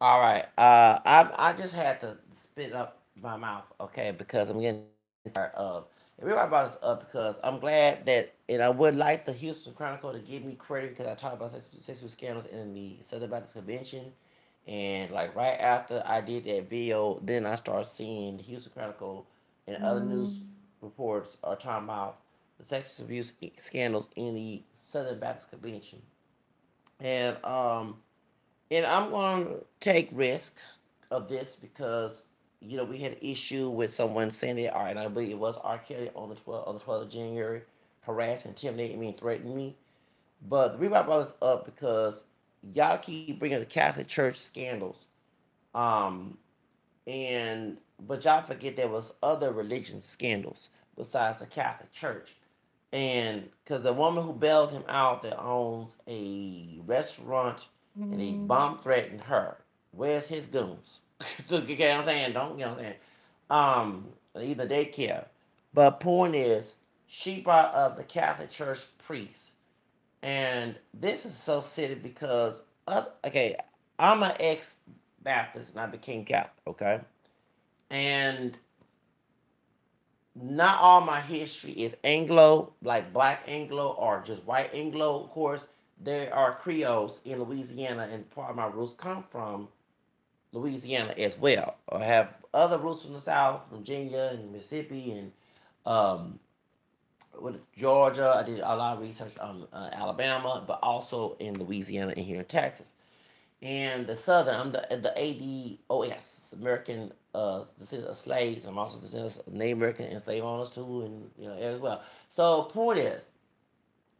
All right. I just had to spit up my mouth, okay, because I'm getting tired of. And we brought this up because I'm glad that, and I would like the Houston Chronicle to give me credit because I talked about sexual scandals in the Southern Baptist Convention, and like right after I did that video, then I started seeing the Houston Chronicle and other news reports are talking about the sexual abuse scandals in the Southern Baptist Convention, and and I'm going to take risk of this because we had an issue with someone saying that, all right, I believe it was R. Kelly on the 12th of January, harassed, intimidated me, and threatened me. But the reason I brought this up because y'all keep bringing the Catholic Church scandals, um, and but y'all forget there was other religion scandals besides the Catholic Church. And because the woman who bailed him out that owns a restaurant and he bomb threatened her. Where's his goons? You get what I'm saying? Don't you know what I'm saying? Either they care. But point is, she brought up the Catholic Church priest. And this is so silly because I'm an ex Baptist and I became Catholic, okay? And not all my history is Anglo, like black Anglo or just white Anglo. Of course, there are Creoles in Louisiana, and part of my roots come from Louisiana as well. I have other roots from the South, from Virginia and Mississippi and um, with Georgia. I did a lot of research on Alabama, but also in Louisiana and here in Texas. And the Southern, I'm the ADOS, American descendants of slaves. I'm also descendants of Native American and slave owners too, and as well. So point is,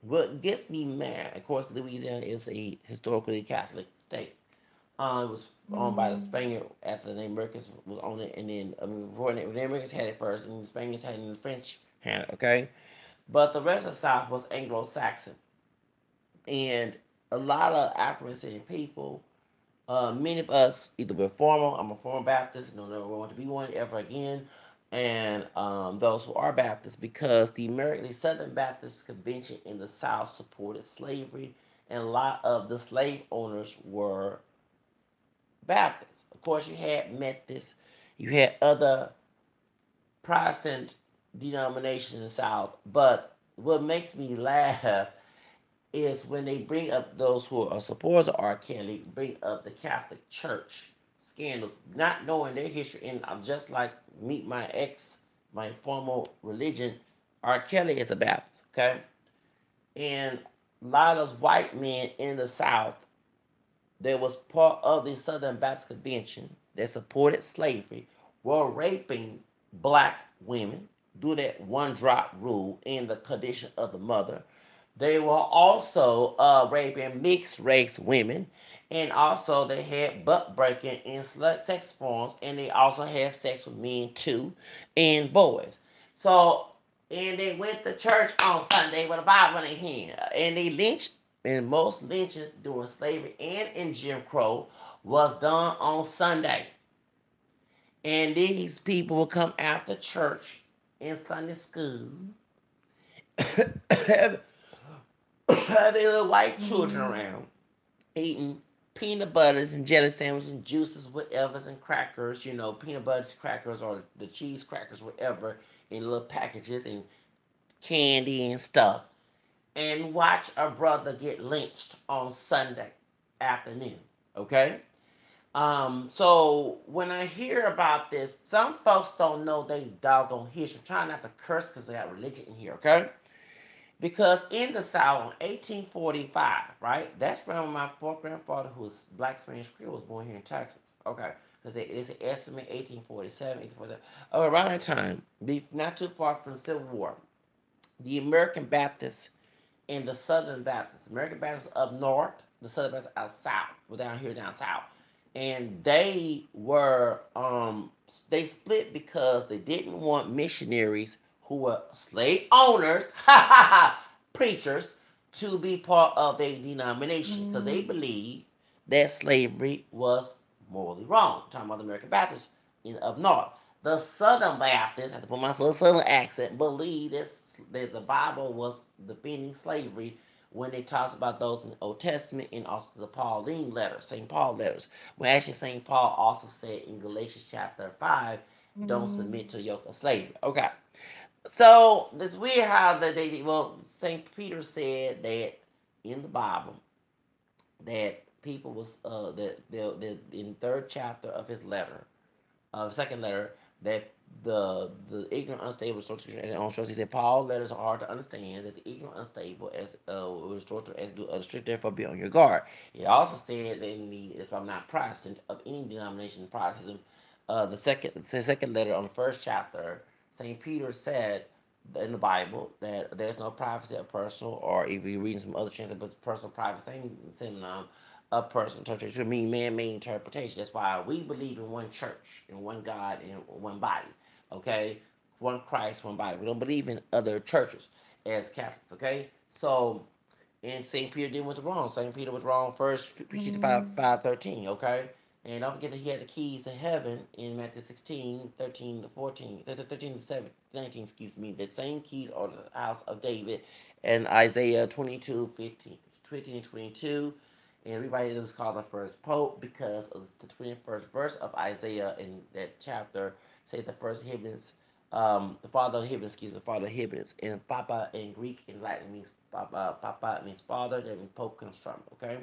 what gets me mad, of course, Louisiana is a historically Catholic state. It was owned by the Spaniard after the Native Americans was on it, and then before the Native Americans had it first, and the Spaniards had it, and the French had it. Okay, but the rest of the South was Anglo-Saxon, and a lot of African people. Many of us either were formal. I'm a former Baptist. No, never want to be one ever again. And those who are Baptists, because the Southern Baptist Convention in the South supported slavery, and a lot of the slave owners were Baptists. Of course, you had Methodists, you had other Protestant denominations in the South. But what makes me laugh is when they bring up those who are supporters of R. Kelly, bring up the Catholic Church scandals, not knowing their history. And I'm just like meet my ex, my former religion, R. Kelly is a Baptist, okay? And a lot of those white men in the South that was part of the Southern Baptist Convention that supported slavery were raping black women do that one drop rule in the condition of the mother. They were also raping mixed race women, and also they had butt breaking in sex forms, and they also had sex with men too, and boys. So, and they went to church on Sunday with a Bible in their hand, and they lynched. And most lynchings during slavery and in Jim Crow was done on Sunday. And these people will come after church in Sunday school, have their little white children around, eating peanut butters and jelly sandwiches and juices, whatever's, and crackers, peanut butter crackers or the cheese crackers, whatever, in little packages and candy and stuff. And watch a brother get lynched on Sunday afternoon. Okay? So when I hear about this, some folks don't know they doggone history. I'm trying not to curse because they got religion in here, okay? Because in the South, in 1845, right? That's when my fourth grandfather, who was Black Spanish Creole, was born here in Texas. Okay, because it's an estimate 1847, 1847. Oh, around that time, not too far from the Civil War, the American Baptists and the Southern Baptists. American Baptists up north, the Southern Baptists out south. We're down here, down south. And they split because they didn't want missionaries who were slave owners, preachers, to be part of their denomination because they believed that slavery was morally wrong. I'm talking about the American Baptists up north. The Southern Baptists, I have to put my Southern accent, believe that the Bible was defending slavery when it talks about those in the Old Testament and also the Pauline letters, St. Paul letters. When actually St. Paul also said in Galatians chapter 5, don't submit to a yoke of slavery. Okay. So it's weird how St. Peter said that in the Bible that people was that in third chapter of his letter, second letter, that the ignorant, unstable, and on he said Paul letters are hard to understand. That the ignorant, unstable, as instructor as do strict, therefore be on your guard. He also said that in the, if I'm not Protestant of any denomination, Protestantism, the second letter on the first chapter, Saint Peter said in the Bible that there's no privacy of personal, or if you're reading some other translations, but personal privacy, same synonym of personal interpretation, mean man-made interpretation. That's why we believe in one church, in one God, in one body. Okay, one Christ, one body. We don't believe in other churches as Catholics. Okay, so and St. Peter did went wrong. St. Peter was wrong first, preaching 5:13. Okay, and don't forget that he had the keys to heaven in Matthew 16, 13 to 14, 13 to 7, 19, excuse me. The same keys are the house of David, and Isaiah 22, 15 and 22. And everybody was called the first pope because of the 21st verse of Isaiah in that chapter. Say the first Hebrews, the father of Hebrews, excuse me, the father of Hebrews. And Papa in Greek and Latin means Papa. Papa means father. That means Pope comes from. Okay,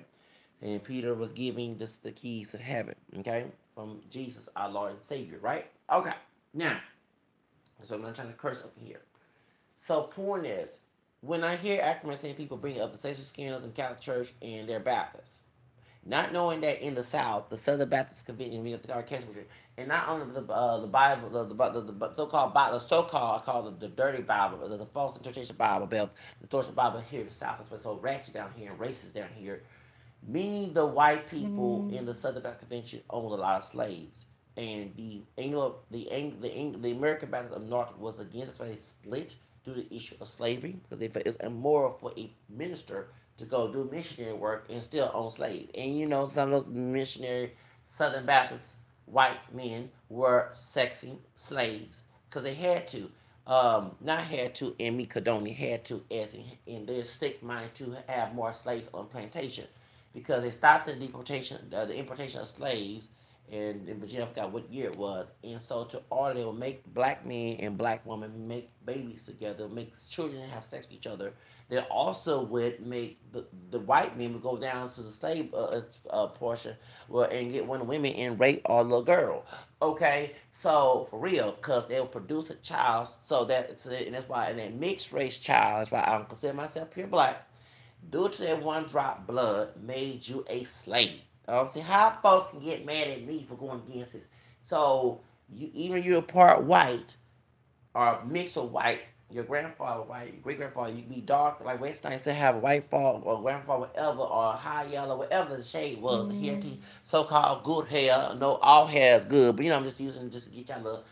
and Peter was giving this the keys of heaven. Okay, from Jesus, our Lord and Savior. Right. Okay. Now, so I'm not trying to curse up here. So point is, when I hear acronyms saying people bring up the sexual scandals in Catholic Church and they're Baptists, not knowing that in the South, the Southern Baptist Convention, and not only the Bible, the so-called Bible, I call it the dirty Bible, the false interpretation Bible, the distortion Bible here in the South, it's so ratchet down here and racist down here. Many the white people in the Southern Baptist Convention owned a lot of slaves, and the American Baptist of North was against this. They split due to the issue of slavery because they felt it's immoral for a minister to go do missionary work and still own slaves. And you know, some of those missionary Southern Baptist white men were sexing slaves because they had to. Not had to, and me Cadoni had to, as in their sick mind to have more slaves on plantation because they stopped the deportation, the importation of slaves, and in Virginia, I forgot what year it was. And so, to order, they would make black men and black women make babies together, make children have sex with each other. They also would make the white men would go down to the slave portion and get one of the women and rape a little girl. Okay, so for real, because they'll produce a child, and that's why, and that mixed race child, that's why I don't consider myself pure black. Due to that one drop blood made you a slave. See how folks can get mad at me for going against this. So even you're part white or mixed with white, your grandfather white, your great grandfather, you can be dark like Weinstein still have a white father or grandfather, whatever, or high yellow, whatever the shade was. The hair, so called good hair. No, all hair is good, but I'm just using just to get y'all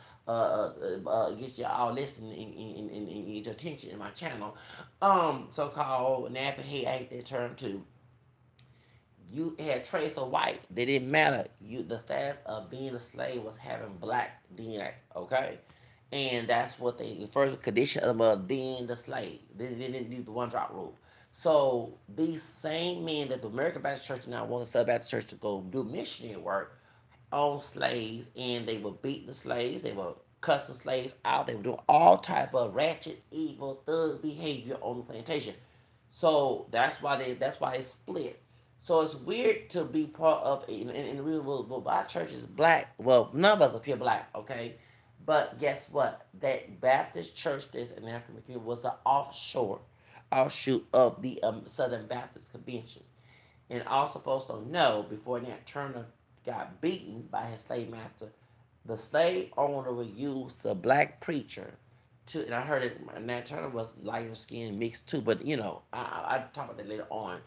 get you all listening and get your attention in my channel. So called nappy head, I hate that term too. You had trace of white. They didn't matter. The status of being a slave was having black DNA. Okay, and that's what the first condition of being the slave. They didn't do the one drop rule. So these same men that the American Baptist Church now want the Southern Baptist Church to go do missionary work on slaves, and they were beating the slaves. They were cussing slaves out. They were doing all type of ratchet, evil, thug behavior on the plantation. So that's why it's split. So it's weird to be part of in the real world. Well, our church is black. Well, none of us are pure black, okay? But guess what? That Baptist church that's in Africa was an offshoot of the Southern Baptist Convention. And also, folks don't know, before Nat Turner got beaten by his slave master, the slave owner would use the black preacher to, and I heard it, Nat Turner was lighter skin mixed too, but I talk about that later on.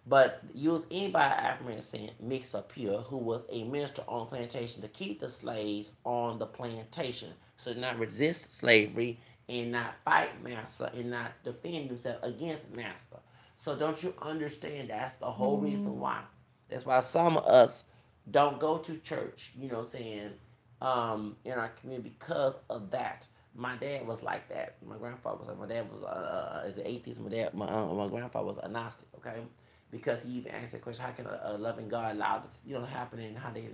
But use anybody African descent, mixed or pure, who was a minister on the plantation to keep the slaves on the plantation, so not resist slavery and not fight master and not defend themselves against master. So don't you understand? That's the whole reason why. That's why some of us don't go to church. You know, what I'm saying in our community because of that. My dad was like that. My grandfather was like, my dad was is an atheist. My grandfather was agnostic. Okay, because he even asked the question, how can a loving God allow this, happen, and how they,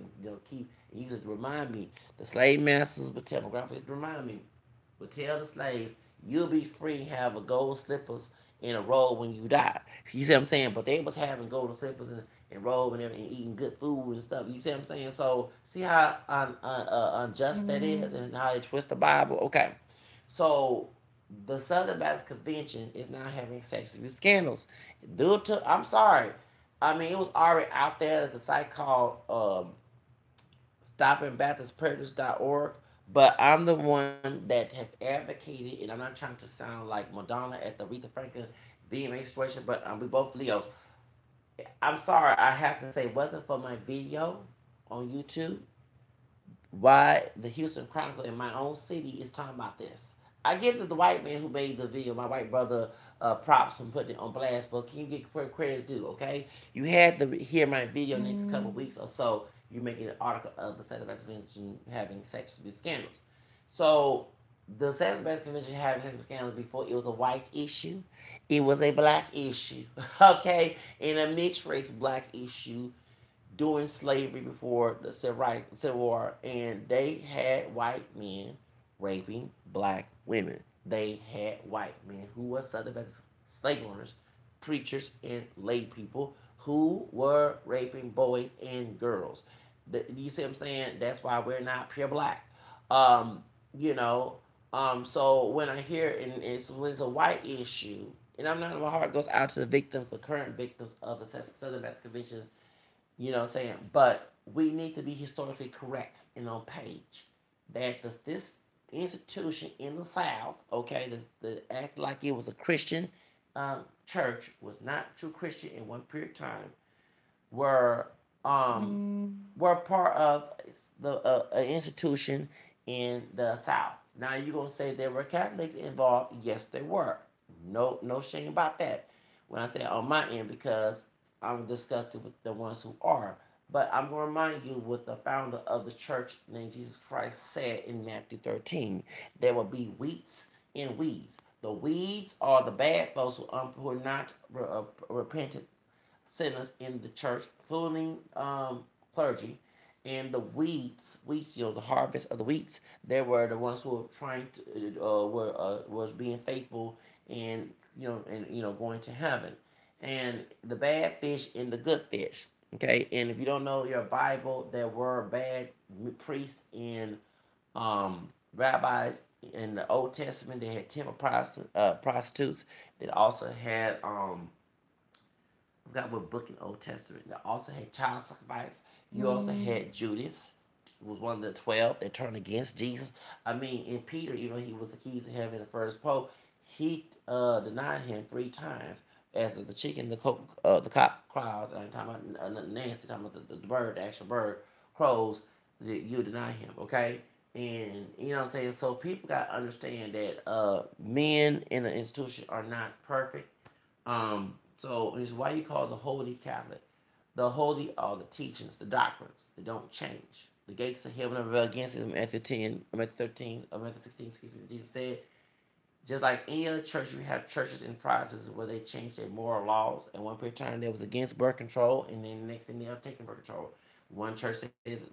keep. And he used to remind me, the slave masters would tell my grandfather, used to remind me, would tell the slaves, you'll be free, have a gold slippers in a robe when you die. You see what I'm saying? But they was having golden slippers and robe and everything, and eating good food and stuff. You see what I'm saying? So see how unjust that is, and how they twist the Bible. Okay, so the Southern Baptist Convention is now having sex abuse scandals. Due to, I'm sorry, I mean, it was already out there. There's a site called stoppingbaptistpredators.org. But I'm the one that have advocated, and I'm not trying to sound like Madonna at the Aretha Franklin VMA situation, but we both Leos. I'm sorry, I have to say, it wasn't for my video on YouTube, why the Houston Chronicle in my own city is talking about this. I give to the white man who made the video, my white brother, props and putting it on blast, but can you get credit due, okay? You had to hear my video next couple weeks or so. You're making an article of the Southern Baptist Convention having sex abuse scandals. So the Southern Baptist Convention having sex abuse scandals before it was a white issue, it was a black issue, okay, and a mixed race black issue during slavery before the Civil War, and they had white men raping black women. They had white men who were Southern Baptist slave owners, preachers, and lay people who were raping boys and girls. You see what I'm saying? That's why we're not pure black. Um, you know, so when I hear, and when it's a white issue, and I'm not, my heart goes out to the victims, the current victims of the Southern Baptist Convention, what I'm saying? But we need to be historically correct and on page that this institution in the South, okay, the act like it was a Christian church, was not true Christian in one period of time, were were part of the an institution in the South. Now you're gonna say there were Catholics involved? Yes, there were. No shame about that. When I say on my end, because I'm disgusted with the ones who are. But I'm going to remind you what the founder of the church named Jesus Christ said in Matthew 13. There will be wheats and weeds. The weeds are the bad folks who are not repentant sinners in the church, including clergy. And the weeds, the harvest of the wheats, they were the ones who were trying to, was being faithful and, going to heaven. And the bad fish and the good fish. Okay, and if you don't know your Bible, there were bad priests and rabbis in the Old Testament. They had temple prostitutes. They also had I forgot what book in the Old Testament. They also had child sacrifice. You also had Judas, who was one of the 12 that turned against Jesus. I mean, in Peter, he was the keys to heaven, the first pope. He denied him 3 times. As the chicken, the cock crows. I'm talking about Nancy, talking about the bird, the actual bird crows. You deny him, okay? And you know what I'm saying. So people got to understand that men in the institution are not perfect. So it's why you call the Holy Catholic. The holy are the teachings, the doctrines. They don't change. The gates of heaven are rebel against it. Matthew 10, Matthew 13, Matthew 16, excuse me. Jesus said, just like any other church, you have churches in processes where they change their moral laws. At one period of time, that was against birth control, and then the next thing they are taking birth control. One church says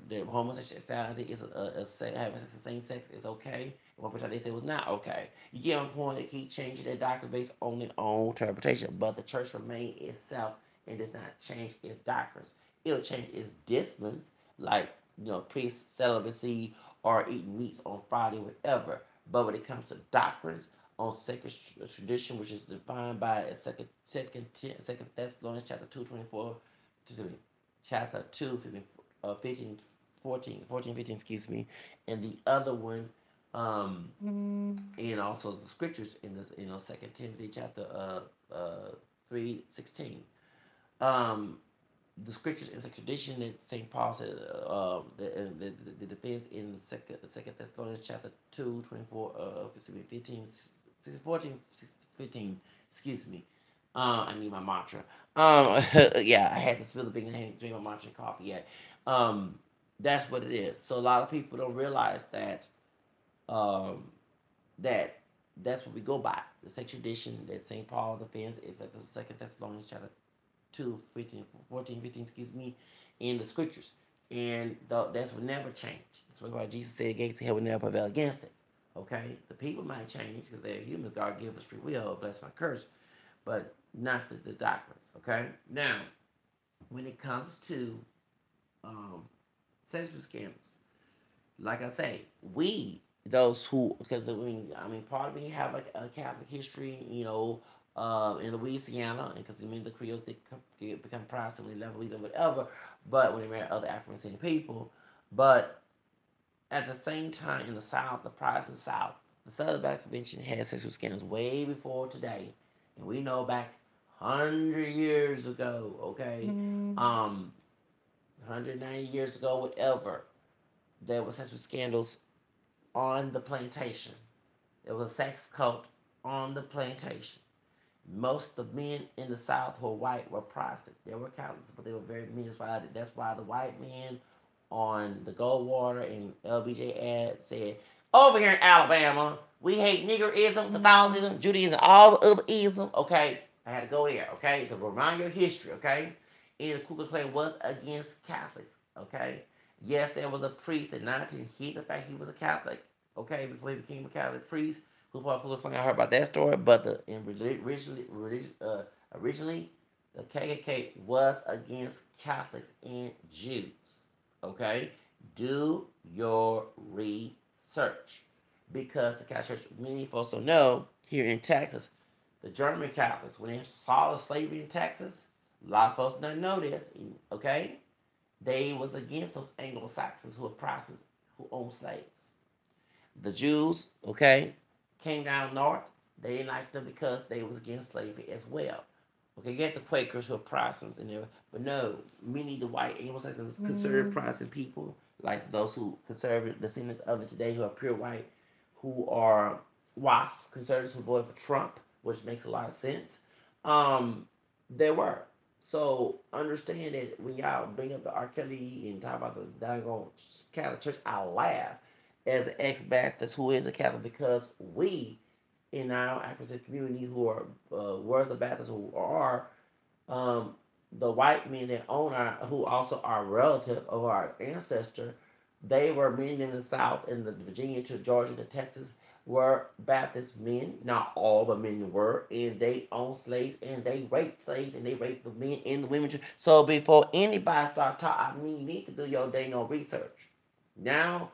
that homosexuality is having sex the same sex is okay. At one period of time, they said it was not okay. You get on point, they keep changing their doctrine based only on interpretation, but the church remains itself and does not change its doctrines. It'll change its disciplines, like priest celibacy or eating meats on Friday, whatever. But when it comes to doctrines, on sacred tradition, which is defined by Second Thessalonians chapter 2:24, excuse me, chapter 2, 15, 14, 15, excuse me, and the other one, and also the scriptures in this, Second Timothy chapter 3:16. Um, the scriptures is a tradition that St. Paul said, the defense in Second Thessalonians chapter 2, 24, 15, 16, 14, 15, excuse me. I need my mantra. Yeah, I had this really big, I hadn't drink my mantra coffee yet. That's what it is. So a lot of people don't realize that um, that that's what we go by. The same tradition that St. Paul defends is at the Second Thessalonians chapter 2, 15, 14, 15, excuse me, in the scriptures. And that's what never change. That's why Jesus said gates of hell will never prevail against it. Okay? The people might change because they're human. God gives us free will, bless and curse, but not the doctrines. Okay? Now, when it comes to sexual scandals, like I say, we those who because part of me have a Catholic history, in Louisiana, and because the Creoles did become Protestant when they left Louisiana, whatever. But when they married other African descended people, but at the same time in the South, the Protestant South, the Southern Baptist Convention had sexual scandals way before today, and we know back 100 years ago, okay, 190 years ago, whatever, there was sexual scandals on the plantation. There was a sex cult on the plantation. Most of the men in the South who were white were Protestant. They were Catholics, but they were very mean-spirited. That's why the white men on the Goldwater and LBJ ad said, over here in Alabama, we hate niggerism, Catholicism, Judaism, all the other ism. Okay, I had to go there, okay, to remind your history, okay? And the Ku Klux Klan was against Catholics, okay? Yes, there was a priest that not to hid the fact he was a Catholic, okay, before he became a Catholic priest. Who Paul Ku Klux Klan? I heard about that story, but originally, the KKK was against Catholics and Jews. Okay, do your research because the Catholic Church, many folks don't know here in Texas, the German Catholics, when they saw the slavery in Texas, a lot of folks don't know this. Okay, they was against those Anglo Saxons who were Protestants who owned slaves. The Jews, okay, came down north. They didn't like them because they was against slavery as well. Okay, you had the Quakers who are Protestants in there, but no, many of the white Anglo-Saxons considered Protestant people, like those who conservative descendants of it today, who are pure white, who are WASP conservatives who voted for Trump, which makes a lot of sense. There were. So understand that when y'all bring up the R. Kelly and talk about the daggone Catholic Church, I laugh as an ex-Baptist who is a Catholic because we in our African community who are words of Baptists who are the white men that own our who also are relative of our ancestor, they were men in the South in the Virginia to Georgia to Texas were Baptist men, not all the men were, and they owned slaves and they raped slaves and they raped the men and the women. So before anybody start talking, I mean, you need to do your dang on research. Now,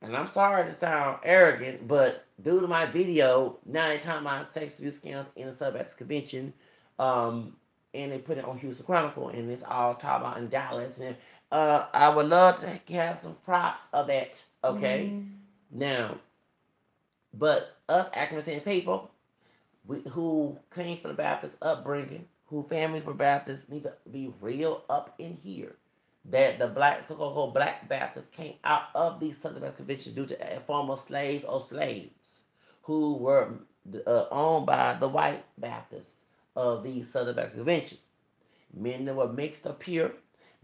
and I'm sorry to sound arrogant, but due to my video, now they're talking about sex abuse scandals in the Southern Baptist Convention, and they put it on Houston Chronicle, and it's all talking about in Dallas. And I would love to have some props of that, okay? Now, but us African people who came from the Baptist upbringing, who families were Baptists, need to be real up in here that the so-called black Baptists came out of these Southern Baptist conventions due to former slaves or slaves who were owned by the white Baptists of these Southern Baptist conventions. Men that were mixed or pure,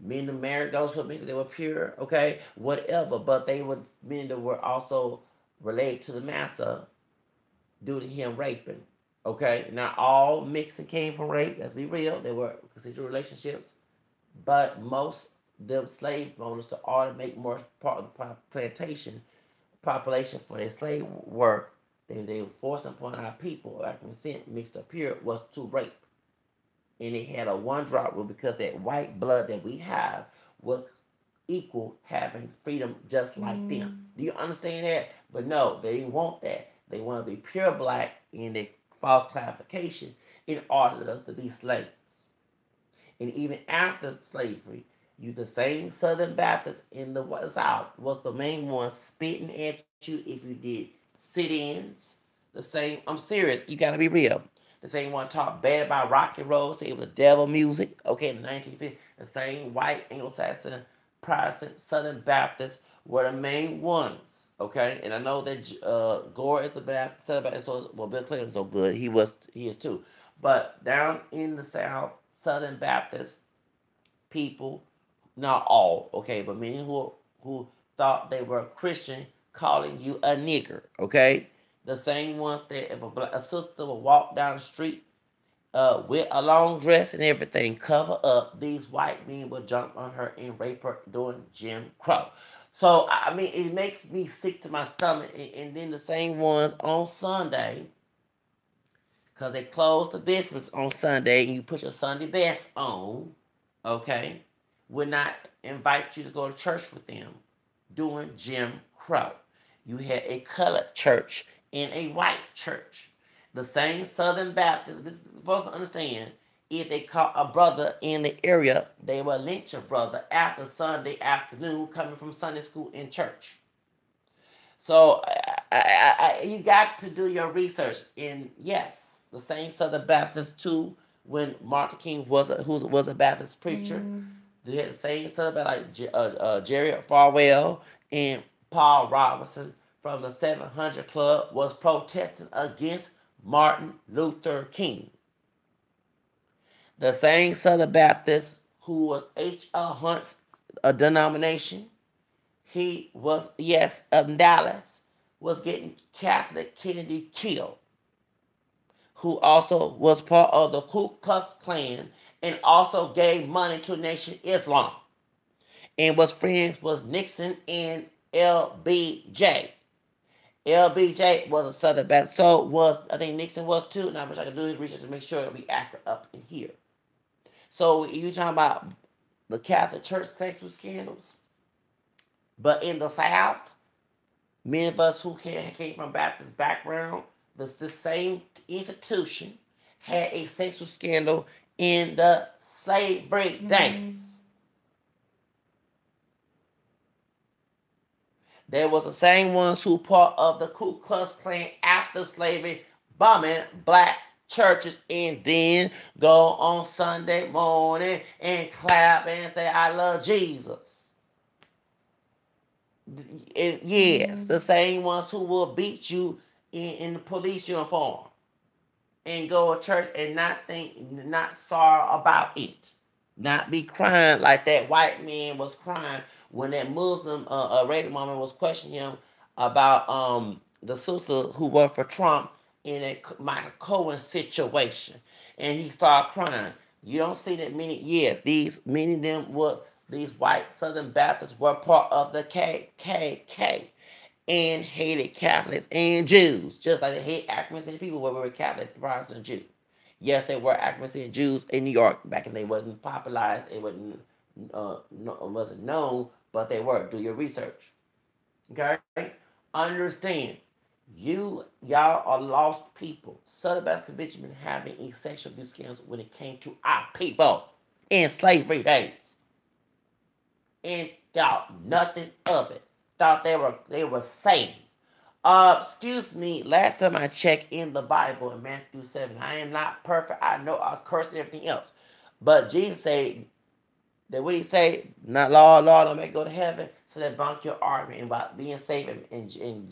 men that married those who were mixed, they were pure, okay, whatever. But they were men that were also related to the massa due to him raping. Okay, not all mixing came from rape. Let's be real. They were consensual relationships, but most them slave owners to order to make more part of the plantation population for their slave work, they were forcing upon our people after consent mixed up here was to rape. And they had a one drop rule because that white blood that we have was equal having freedom just like them. Do you understand that? But no, they didn't want that. They want to be pure black in their false classification in order for us to be slaves. And even after slavery, you the same Southern Baptists in the South was the main ones spitting at you if you did sit-ins. The same, I'm serious, you gotta be real. The same one talked bad about rock and roll, say it was devil music, okay, in the 1950s. The same white Anglo-Saxon Protestant Southern Baptists were the main ones, okay? And I know that Gore is a Baptist, Southern Baptist, so, well, Bill Clinton's so good, he is too. But down in the South, Southern Baptist people, not all, okay, but many who thought they were Christian, calling you a nigger, okay? The same ones that if a sister will walk down the street with a long dress and everything, cover up, these white men will jump on her and rape her during Jim Crow. So, I mean, it makes me sick to my stomach. And then the same ones on Sunday, because they close the business on Sunday and you put your Sunday best on, okay, would not invite you to go to church with them during Jim Crow. You had a colored church and a white church. The same Southern Baptists, this is supposed to understand, if they caught a brother in the area, they will lynch a brother after Sunday afternoon coming from Sunday school in church. So you got to do your research. And yes, the same Southern Baptist too. When Martin King was a Baptist preacher, they had the same Southern Baptist like Jerry Falwell and Paul Robinson from the 700 Club was protesting against Martin Luther King. The same Southern Baptist who was H.L. Hunt's denomination, he was, yes, Dallas, was getting Catholic Kennedy killed, who also was part of the Ku Klux Klan and also gave money to Nation Islam and was friends with Nixon and LBJ. LBJ was a Southern Baptist, so was, I think Nixon was too, and I wish I could do his research to make sure that we accurate up in here. So you talking about the Catholic Church sexual scandals? But in the South, many of us who came from Baptist background, the same institution had a sexual scandal in the slavery days. There was the same ones who part of the Ku Klux Klan after slavery bombing black churches and then go on Sunday morning and clap and say, I love Jesus. And yes, the same ones who will beat you in the police uniform and go to church and not sorry about it. Not be crying like that white man was crying when that Muslim Arabian woman was questioning him about the sister who worked for Trump in a Michael Cohen situation. And he started crying. You don't see that many, yes, many of them were, these white Southern Baptists were part of the KKK and hated Catholics and Jews, just like they hate African American people where we were Catholic, Protestant, Jew. Yes, they were African American Jews in New York back in the day. It wasn't popularized, it wasn't known, but they were. Do your research. Okay? Understand, y'all are lost people. Southern Baptist Convention been having sexual abuse scandals when it came to our people in slavery days. And thought nothing of it. Thought they were saved. Excuse me, last time I checked in the Bible in Matthew 7, I am not perfect. I know I curse and everything else. But Jesus said that what he say, not Lord, Lord, don't make go to heaven. So that bunk your argument about being saved in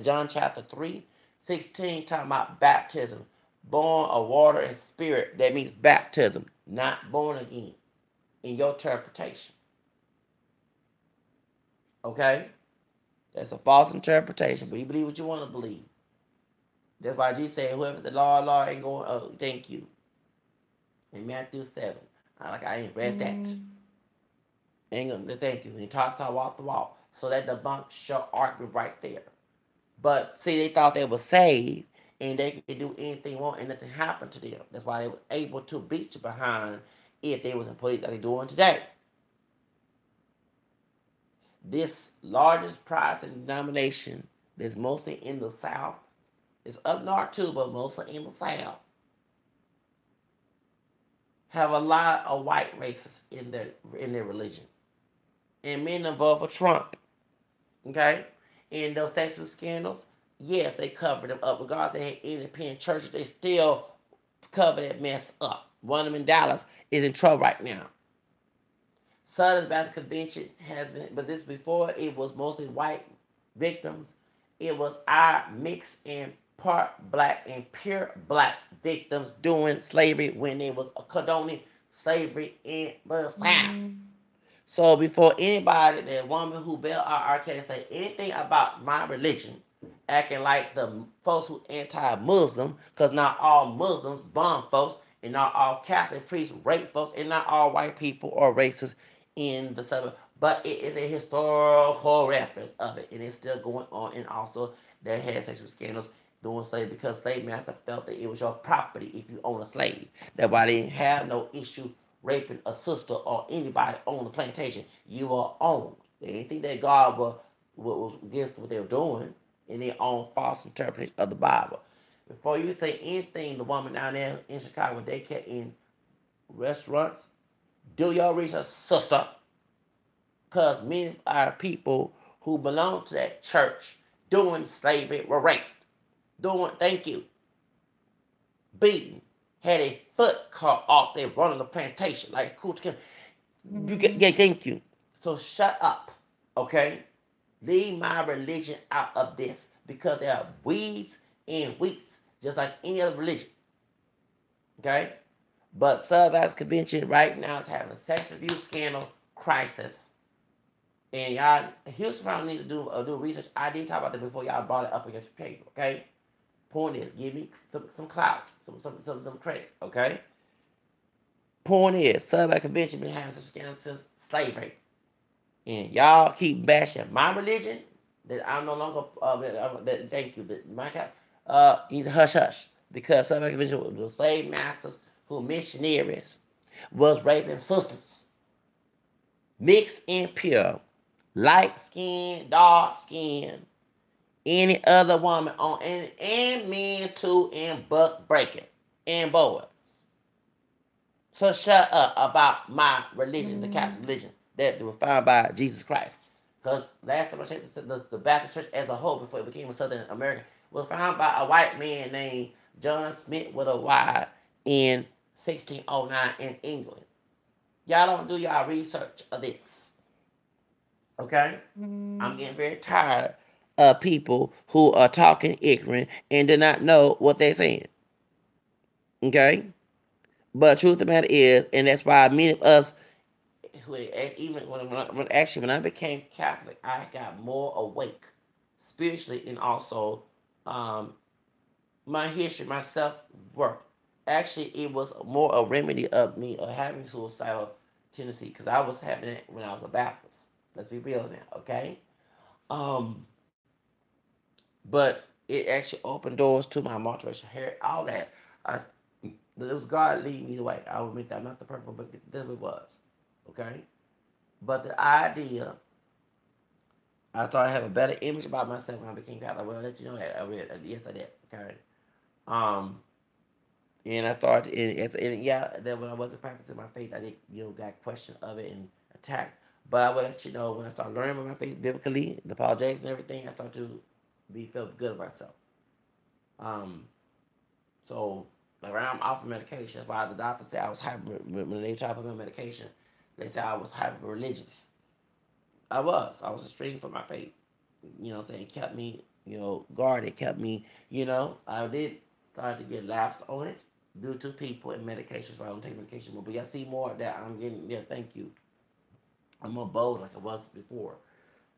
John chapter 3, 16, talking about baptism. Born of water and spirit. That means baptism, not born again in your interpretation. Okay? That's a false interpretation, but you believe what you want to believe. That's why Jesus said, whoever said, Lord, Lord, ain't going, oh, thank you. In Matthew 7. I ain't read that. Ain't gonna, thank you. He talk, walk the walk. So that debunks your argument right there. But see, they thought they were saved and they could do anything wrong and nothing happened to them. That's why they were able to beat you behind if they was in police like they're doing today. This largest Protestant denomination that's mostly in the South, it's up north too, but mostly in the South, have a lot of white racists in their religion. And many of them vote for Trump. Okay? And those sexual scandals, yes, they covered them up. Regardless, they had independent churches, they still cover that mess up. One of them in Dallas is in trouble right now. Southern Baptist Convention has been, but this before it was mostly white victims. It was our mixed and part black and pure black victims during slavery when they was condoning slavery in the South. So before anybody, that woman who bailed out R. Kelly say anything about my religion acting like the folks who anti-Muslim, because not all Muslims bomb folks, and not all Catholic priests rape folks, and not all white people are racist in the suburb. But it is a historical reference of it, and it's still going on. And also, there had sexual scandals doing slavery because slave master felt that it was your property if you own a slave. That's why they didn't have no issue raping a sister or anybody on the plantation. You are owned. They didn't think that God was against what they were doing in their own false interpretation of the Bible. Before you say anything, the woman down there in Chicago, they kept in restaurants, do your research, sister. Because many of our people who belong to that church doing slavery were raped. Thank you, beaten, had a foot cut off their run on the plantation, like Cool Kim. Thank you. So shut up, okay? Leave my religion out of this because there are weeds and wheats, just like any other religion. Okay? But Southern Baptist Convention right now is having a sex abuse scandal crisis. And y'all, Houston Found need to do research. I didn't talk about that before y'all brought it up against your paper, okay? Point is, give me some clout, some credit, okay? Point is, Southern Baptist Convention been having such scandals since slavery. And y'all keep bashing my religion that I'm no longer thank you, that my need to hush hush. Because Southern Baptist Convention was slave masters who missionaries was raping sisters. Mixed and pure. Light skin, dark skin, any other woman on and men too, and buck breaking and boys. So shut up about my religion, the Catholic religion that was founded by Jesus Christ. Because last time I checked, the Baptist Church as a whole, before it became a Southern American, was founded by a white man named John Smith with a Y in 1609 in England. Y'all don't do y'all research of this. Okay? I'm getting very tired of people who are talking ignorant and do not know what they're saying. Okay? But truth of the matter is, and that's why many of us, even when I became Catholic, I got more awake spiritually, and also my history, my self-worth. Actually, it was more a remedy of me having suicidal tendency because I was having it when I was a Baptist. Let's be real now, okay? But it actually opened doors to my multiracial hair, all that. It was God leading me the way. I will admit that I'm not the perfect, but this it was, okay? But the idea, I thought I have a better image about myself when I became Catholic. I will let you know that. Yes, I did, okay? And I started, and yeah, then when I wasn't practicing my faith, I did, got questioned of it and attacked. But I would let you know when I started learning about my faith biblically, the apologetics and everything, I started to feel good about myself. So like when I'm off of medication, that's why the doctor said I was hyper. When they tried to put me on medication, they said I was hyper religious. I was extreme for my faith. Saying it kept me, guarded, kept me, I did start to get lapse on it due to people and medications. So I don't take medication more. But y'all see more of that I'm getting. Yeah, thank you. I'm more bold like I was before.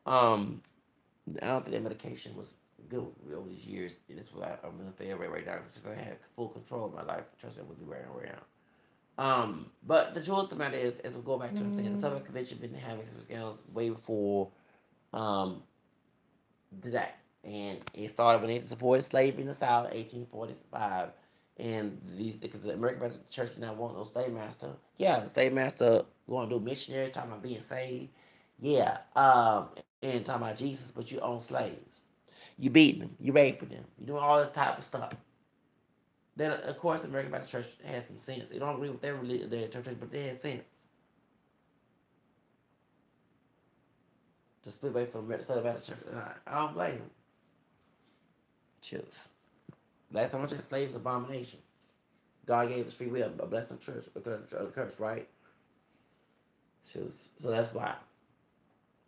I don't think that medication was good over these years, and that's why I'm in a fair way right now. Because I had full control of my life. Trust me, I would be wearing around. But the truth of the matter is, as we go back to saying, the Southern Convention been having some scandals way before that, and it started when they supported slavery in the South, 1845, and these because the American Baptist Church did not want no slave master. Yeah, the slave master going to do missionary, talking about being saved. Yeah, and talking about Jesus, but you own slaves. You beating them, you raping them, you doing all this type of stuff. Then, of course, the American Baptist Church has some sense. They don't agree with their religion, their church, but they had sense to split away from the Southern Baptist Church. I don't blame them. Choose. Last time I checked, slaves abomination. God gave us free will, a blessing church, a curse, right? Choose. So that's why.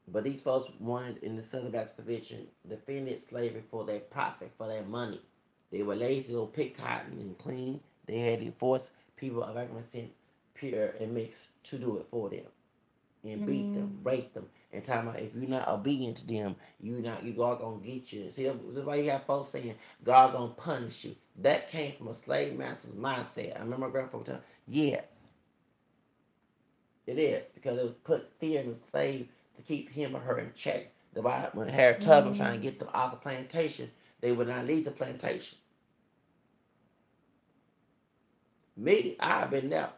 But these folks wanted in the Southern Baptist Convention defended slavery for their profit, for their money. They were lazy, they'll pick cotton and clean. They had to force people of African descent, pure and mixed, to do it for them. And beat them, rape them. And talking about if you're not obedient to them, God gonna get you. See, that's why you have folks saying God gonna punish you. That came from a slave master's mindset. I remember my grandfather telling, yes, it is, because it was put fear in the slave to keep him or her in check. The when Harriet Tubman was trying to get them off the plantation, they would not leave the plantation. Me, I've been there.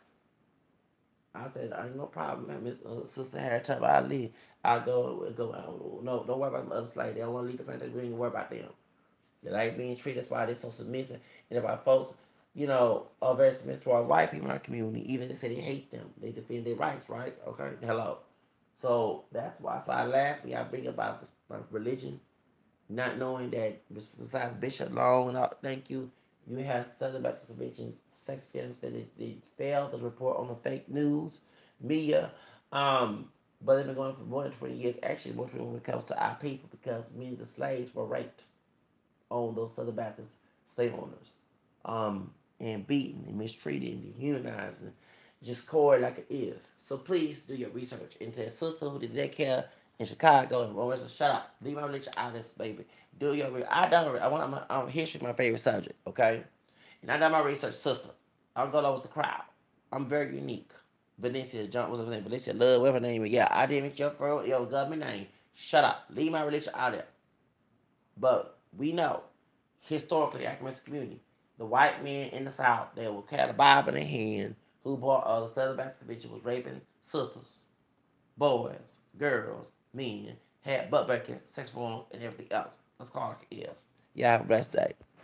I said, ain't no problem, Miss Sister Harriet Tubman. I'll leave. I'll go. No, don't worry about the other slaves. They don't want to leave the plantation. We ain't worry about them. They like being treated. That's why they're so submissive. And if our folks, are very submissive to our white people in our community, even they say they hate them, they defend their rights, right? Okay, hello. So that's why. So I laugh when I bring about the religion, not knowing that besides Bishop Long and all, thank you, you have Southern Baptist Convention sex scandals that they failed to report on the fake news media. But they've been going for more than 20 years. Actually, more than 20 when it comes to our people, because many of the slaves were raped on those Southern Baptist slave owners, and beaten and mistreated and dehumanized and just core like it is. So please do your research into a sister who did daycare in Chicago and Rose. Shut up. Leave my religion out of this, baby. Do your research. I want history my favorite subject, okay? And I done my research, sister. I don't go along with the crowd. I'm very unique. Valencia John, what's her name? Valencia Love, whatever her name is. Yeah, I didn't make your government name. Shut up. Leave my religion out there. But we know, historically, African community, the white men in the South that would carry the Bible in their hand, who brought the Southern Baptist Convention, was raping sisters, boys, girls, men, had butt breaking, sex forms, and everything else. Let's call it like it is. Yeah, have a blessed day.